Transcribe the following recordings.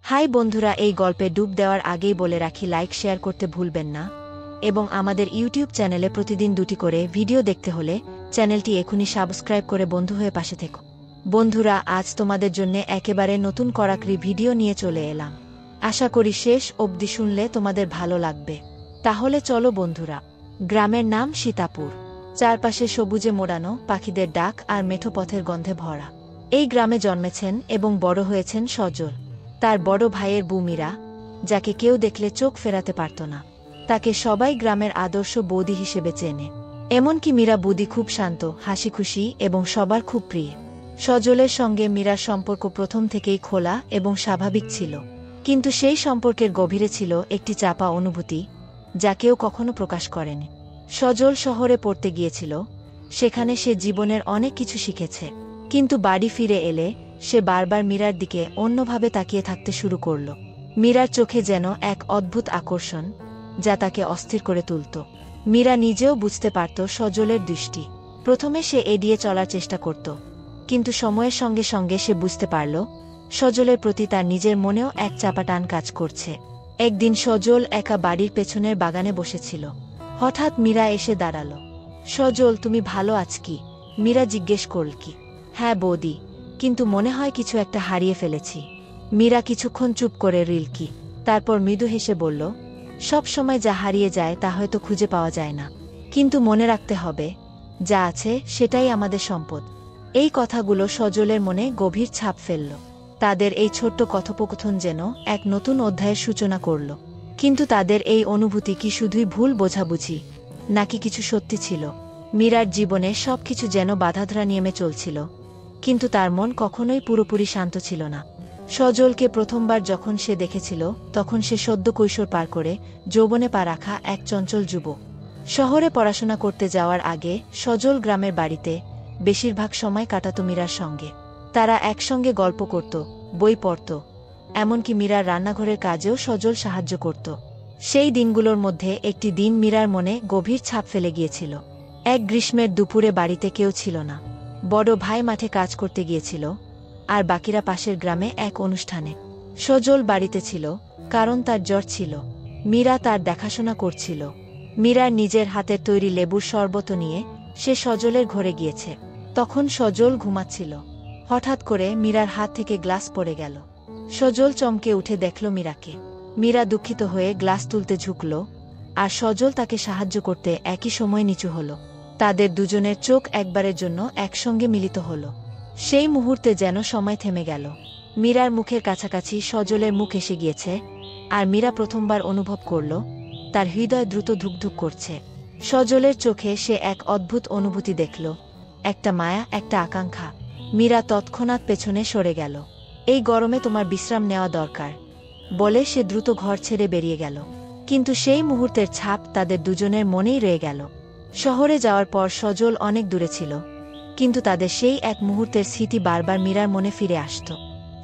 High বন্ধুরা, এই গল্পে ডুব দেওয়ার আগেই বলে রাখি, লাইক শেয়ার করতে ভুলবেন না এবং আমাদের ইউটিউব চ্যানেলে প্রতিদিন 2টি করে ভিডিও দেখতে হলে চ্যানেলটি এখনই সাবস্ক্রাইব করে বন্ধু হয়ে পাশে থেকো। বন্ধুরা, আজ তোমাদের জন্য একেবারে নতুন কড়াকড়ি ভিডিও নিয়ে চলে এলাম। আশা করি শেষ অবধি শুনলে তোমাদের ভালো লাগবে। তাহলে চলো বন্ধুরা। গ্রামের নাম সীতাপুর। চারপাশে সবুজে মোড়ানো, পাখিদের ডাক আর মেঠো পথের গন্ধে ভরা। এই গ্রামে জন্মেছেন এবং বড় হয়েছেন সজল। তার বড় ভাইয়ের বউ মীরা, যাকে কেউ দেখলে চোখ ফেরাতে পারত না। তাকে সবাই গ্রামের আদর্শ বৌদি হিসেবে চেনে। এমনকি মীরা বুদি খুব শান্ত, হাসিখুশি এবং সবার খুব প্রিয়। সজলের সঙ্গে মীরার সম্পর্ক প্রথম থেকেই খোলা এবং স্বাভাবিক ছিল, কিন্তু সেই সম্পর্কের গভীরে ছিল একটি চাপা অনুভূতি, যা কেউ কখনো প্রকাশ করেনি। সজল শহরে পড়তে গিয়েছিল, সেখানে সে জীবনের অনেক কিছু শিখেছে, কিন্তু বাড়ি ফিরে এলে সে বারবার মীরার দিকে অন্যভাবে তাকিয়ে থাকতে শুরু করল। মীরার চোখে যেন এক অদ্ভুত আকর্ষণ, যা তাকে অস্থির করে তুলত। মীরা নিজেও বুঝতে পারত সজলের দৃষ্টি। প্রথমে সে এড়িয়ে চলার চেষ্টা করত, কিন্তু সময়ের সঙ্গে সঙ্গে সে বুঝতে পারল সজলের প্রতি তার নিজের মনেও এক চাপা টান কাজ করছে। একদিন সজল একা বাড়ির পেছনের বাগানে বসেছিল। হঠাৎ মীরা এসে দাঁড়াল। সজল, তুমি ভালো আছ কি? মীরা জিজ্ঞেস করল। কি? হ্যাঁ বৌদি, কিন্তু মনে হয় কিছু একটা হারিয়ে ফেলেছি। মীরা কিছুক্ষণ চুপ করে রইল। কি? তারপর মৃদু হেসে বলল, সব সময় যা হারিয়ে যায় তা হয়তো খুঁজে পাওয়া যায় না, কিন্তু মনে রাখতে হবে যা আছে সেটাই আমাদের সম্পদ। এই কথাগুলো সজলের মনে গভীর ছাপ ফেলল। তাদের এই ছোট্ট কথোপকথন যেন এক নতুন অধ্যায়ের সূচনা করল। কিন্তু তাদের এই অনুভূতি কি শুধুই ভুল বোঝাবুঝি, নাকি কিছু সত্যি ছিল? মীরার জীবনে সবকিছু যেন বাধাধরা নিয়মে চলছিল, কিন্তু তার মন কখনোই পুরোপুরি শান্ত ছিল না। সজলকে প্রথমবার যখন সে দেখেছিল, তখন সে সদ্য কৈশোর পার করে যৌবনে পা রাখা এক চঞ্চল যুবক। শহরে পড়াশোনা করতে যাওয়ার আগে সজল গ্রামের বাড়িতে বেশিরভাগ সময় কাটাত মীরার সঙ্গে। তারা একসঙ্গে গল্প করত, বই পড়ত, এমনকি মীরার রান্নাঘরের কাজেও সজল সাহায্য করত। সেই দিনগুলোর মধ্যে একটি দিন মীরার মনে গভীর ছাপ ফেলে গিয়েছিল। এক গ্রীষ্মের দুপুরে বাড়িতে কেউ ছিল না। বড় ভাই মাঠে কাজ করতে গিয়েছিল, আর বাকিরা পাশের গ্রামে এক অনুষ্ঠানে। সজল বাড়িতে ছিল, কারণ তার জ্বর ছিল। মীরা তার দেখাশোনা করছিল। মীরার নিজের হাতের তৈরি লেবুর শরবত নিয়ে সে সজলের ঘরে গিয়েছে। তখন সজল ঘুমাচ্ছিল। হঠাৎ করে মীরার হাত থেকে গ্লাস পড়ে গেল। সজল চমকে উঠে দেখল মীরাকে। মীরা দুঃখিত হয়ে গ্লাস তুলতে ঝুঁকল, আর সজল তাকে সাহায্য করতে একই সময় নিচু হল। তাদের দুজনের চোখ একবারের জন্য একসঙ্গে মিলিত হল। সেই মুহূর্তে যেন সময় থেমে গেল। মীরার মুখের কাছাকাছি সজলের মুখ এসে গিয়েছে, আর মীরা প্রথমবার অনুভব করল তার হৃদয় দ্রুত ধুকধুক করছে। সজলের চোখে সে এক অদ্ভুত অনুভূতি দেখল, একটা মায়া, একটা আকাঙ্ক্ষা। মীরা তৎক্ষণাৎ পেছনে সরে গেল। এই গরমে তোমার বিশ্রাম নেওয়া দরকার, বলে সে দ্রুত ঘর ছেড়ে বেরিয়ে গেল। কিন্তু সেই মুহূর্তের ছাপ তাদের দুজনের মনেই রয়ে গেল। শহরে যাওয়ার পর সজল অনেক দূরে ছিল, কিন্তু তাদের সেই এক মুহূর্তের স্মৃতি বারবার মীরার মনে ফিরে আসত।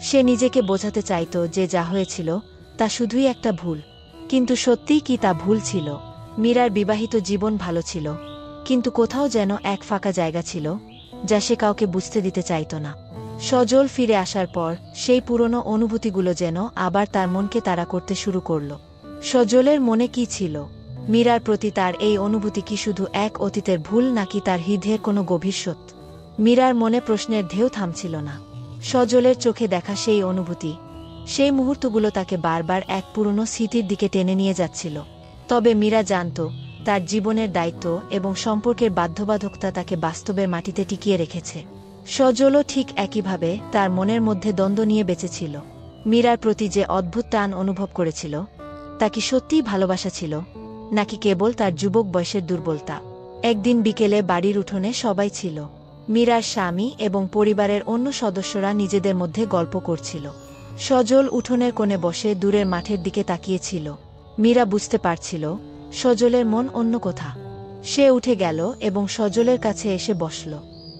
সে নিজেকে বোঝাতে চাইত যে যা হয়েছিল তা শুধুই একটা ভুল, কিন্তু সত্যিই কি তা ভুল ছিল? মীরার বিবাহিত জীবন ভালো ছিল, কিন্তু কোথাও যেন এক ফাঁকা জায়গা ছিল, যা সে কাউকে বুঝতে দিতে চাইত না। সজল ফিরে আসার পর সেই পুরনো অনুভূতিগুলো যেন আবার তার মনকে তাড়া করতে শুরু করল। সজলের মনে কি ছিল? মীরার প্রতি তার এই অনুভূতি কি শুধু এক অতীতের ভুল, নাকি তার হৃদয়ের কোনো গভীর সত্য? মীরার মনে প্রশ্নের ঢেউ থামছিল না। সজলের চোখে দেখা সেই অনুভূতি, সেই মুহূর্তগুলো তাকে বারবার এক পুরনো স্মৃতির দিকে টেনে নিয়ে যাচ্ছিল। তবে মীরা জানত তার জীবনের দায়িত্ব এবং সম্পর্কের বাধ্যবাধকতা তাকে বাস্তবের মাটিতে টিকিয়ে রেখেছে। সজলও ঠিক একইভাবে তার মনের মধ্যে দ্বন্দ্ব নিয়ে বেঁচেছিল। মীরার প্রতি যে অদ্ভুত টান অনুভব করেছিল, তা কি সত্যিই ভালোবাসা ছিল, নাকি কেবল তার যুবক বয়সের দুর্বলতা? একদিন বিকেলে বাড়ির উঠোনে সবাই ছিল। মীরার স্বামী এবং পরিবারের অন্য সদস্যরা নিজেদের মধ্যে গল্প করছিল। সজল উঠোনের কোণে বসে দূরের মাঠের দিকে তাকিয়েছিল। মীরা বুঝতে পারছিল সজলের মন অন্য কোথা। সে উঠে গেল এবং সজলের কাছে এসে বসল।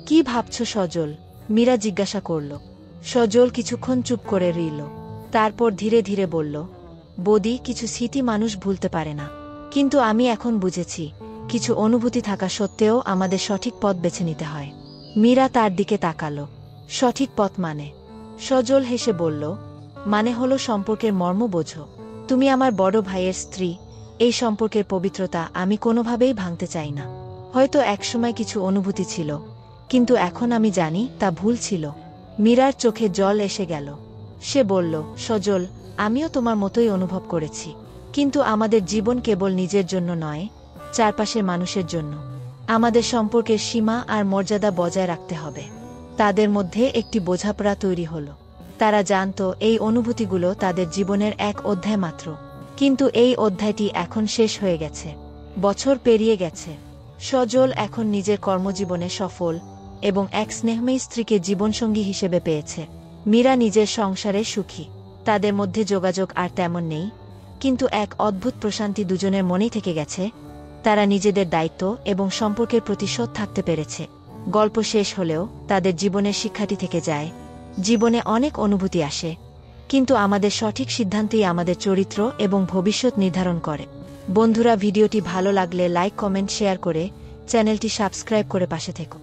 কি ভাবছ সজল? মীরা জিজ্ঞাসা করল। সজল কিছুক্ষণ চুপ করে রইল। তারপর ধীরে ধীরে বলল, বৌদি, কিছু স্মৃতি মানুষ ভুলতে পারে না, কিন্তু আমি এখন বুঝেছি কিছু অনুভূতি থাকা সত্ত্বেও আমাদের সঠিক পথ বেছে নিতে হয়। মীরা তার দিকে তাকাল। সঠিক পথ মানে? সজল হেসে বলল, মানে হলো সম্পর্কের মর্ম বোঝো। তুমি আমার বড় ভাইয়ের স্ত্রী, এই সম্পর্কের পবিত্রতা আমি কোনোভাবেই ভাঙতে চাই না। হয়তো একসময় কিছু অনুভূতি ছিল, কিন্তু এখন আমি জানি তা ভুল ছিল। মীরার চোখে জল এসে গেল। সে বলল, সজল, আমিও তোমার মতোই অনুভব করেছি, কিন্তু আমাদের জীবন কেবল নিজের জন্য নয়, চারপাশের মানুষের জন্য। আমাদের সম্পর্কের সীমা আর মর্যাদা বজায় রাখতে হবে। তাদের মধ্যে একটি বোঝাপড়া তৈরি হলো। তারা জানত এই অনুভূতিগুলো তাদের জীবনের এক অধ্যায় মাত্র, কিন্তু এই অধ্যায়টি এখন শেষ হয়ে গেছে। বছর পেরিয়ে গেছে। সজল এখন নিজের কর্মজীবনে সফল এবং এক স্নেহময়ী স্ত্রীকে জীবনসঙ্গী হিসেবে পেয়েছে। মীরা নিজের সংসারে সুখী। তাদের মধ্যে যোগাযোগ আর তেমন নেই, কিন্তু এক অদ্ভুত প্রশান্তি দুজনের মনেই থেকে গেছে। তারা নিজেদের দায়িত্ব এবং সম্পর্কের প্রতি সৎ থাকতে পেরেছে। গল্প শেষ হলেও তাদের জীবনের শিক্ষাটি থেকে যায়। জীবনে অনেক অনুভূতি আসে, কিন্তু আমাদের সঠিক সিদ্ধান্তই আমাদের চরিত্র এবং ভবিষ্যৎ নির্ধারণ করে। বন্ধুরা, ভিডিওটি ভালো লাগলে লাইক, কমেন্ট, শেয়ার করে চ্যানেলটি সাবস্ক্রাইব করে পাশে থেকো।